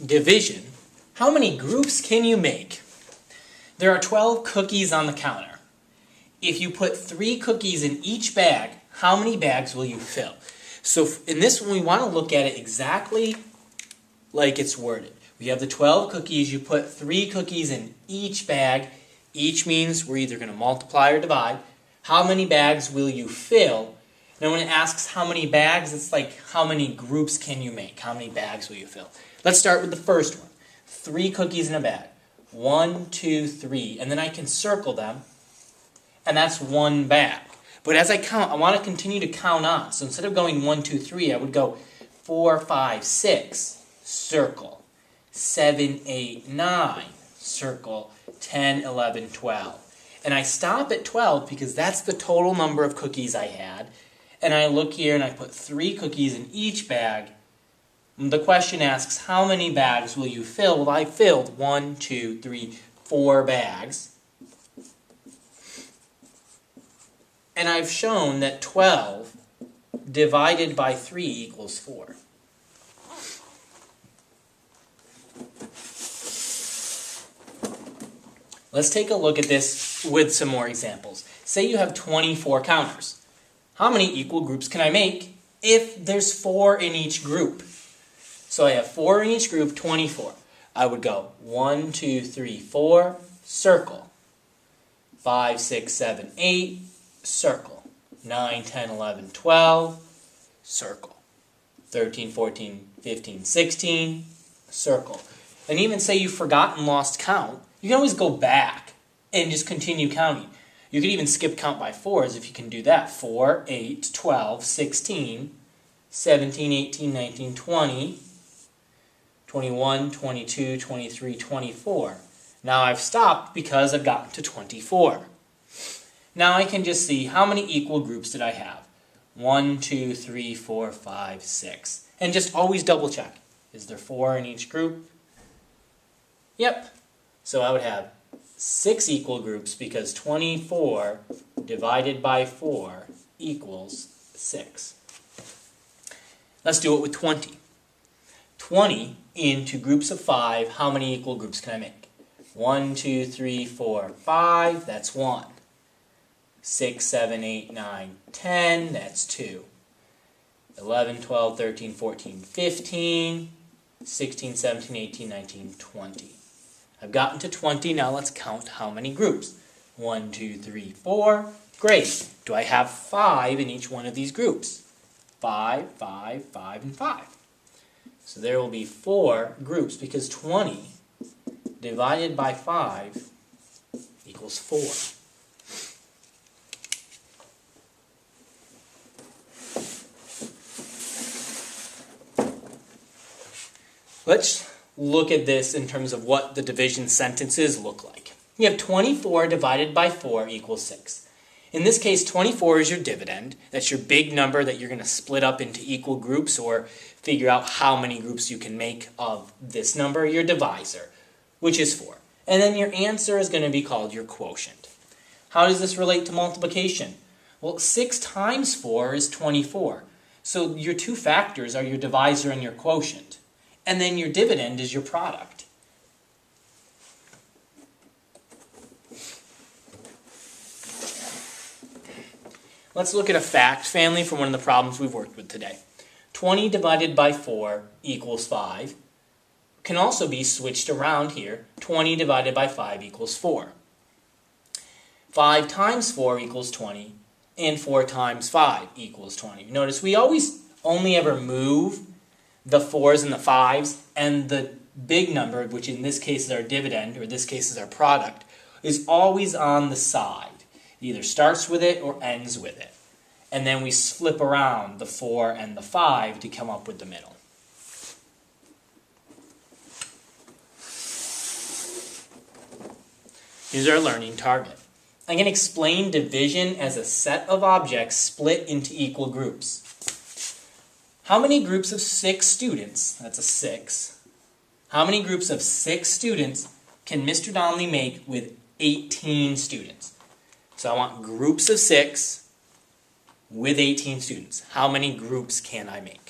division, how many groups can you make? There are 12 cookies on the counter. If you put 3 cookies in each bag, how many bags will you fill? So in this one, we want to look at it exactly like it's worded. We have the 12 cookies. You put 3 cookies in each bag. Each means we're either going to multiply or divide. How many bags will you fill? Now when it asks how many bags, it's like how many groups can you make? How many bags will you fill? Let's start with the first one. 3 cookies in a bag. 1, 2, 3. And then I can circle them. And that's 1 bag. But as I count, I want to continue to count on. So instead of going 1, 2, 3, I would go 4, 5, 6, circle. 7, 8, 9, circle. 10, 11, 12. And I stop at 12 because that's the total number of cookies I had. And I look here and I put 3 cookies in each bag. The question asks, how many bags will you fill? Well, I filled 1, 2, 3, 4 bags. And I've shown that 12 divided by 3 equals 4. Let's take a look at this with some more examples. Say you have 24 counters. How many equal groups can I make if there's 4 in each group? So I have 4 in each group, 24. I would go 1, 2, 3, 4, circle. 5, 6, 7, 8, circle. 9, 10, 11, 12, circle. 13, 14, 15, 16, circle. And even say you've forgotten lost count, you can always go back and just continue counting. You could even skip count by 4s if you can do that. 4, 8, 12, 16, 17, 18, 19, 20, 21, 22, 23, 24. Now I've stopped because I've gotten to 24. Now I can just see how many equal groups did I have. 1, 2, 3, 4, 5, 6. And just always double check. Is there 4 in each group? Yep. So I would have 6 equal groups because 24 divided by 4 equals 6. Let's do it with 20. 20 into groups of 5, how many equal groups can I make? 1, 2, 3, 4, 5, that's 1. 6, 7, 8, 9, 10, that's 2. 11, 12, 13, 14, 15, 16, 17, 18, 19, 20. I've gotten to 20, now let's count how many groups. 1, 2, 3, 4. Great. Do I have 5 in each one of these groups? 5, 5, 5, and 5. So there will be 4 groups because 20 divided by 5 equals 4. Let's look at this in terms of what the division sentences look like. You have 24 divided by 4 equals 6. In this case, 24 is your dividend. That's your big number that you're going to split up into equal groups or figure out how many groups you can make of this number, your divisor, which is 4. And then your answer is going to be called your quotient. How does this relate to multiplication? Well, 6 times 4 is 24. So your 2 factors are your divisor and your quotient. And then your dividend is your product. Let's look at a fact family from one of the problems we've worked with today. 20 divided by 4 equals 5. Can also be switched around here. 20 divided by 5 equals 4. 5 times 4 equals 20. And 4 times 5 equals 20. Notice we always only ever move the 4s and the 5s, and the big number, which in this case is our dividend, or this case is our product, is always on the side. It either starts with it or ends with it. And then we flip around the 4 and the 5 to come up with the middle. Here's our learning target. I can explain division as a set of objects split into equal groups. How many groups of 6 students, that's a 6, how many groups of 6 students can Mr. Donnelly make with 18 students? So I want groups of 6 with 18 students. How many groups can I make?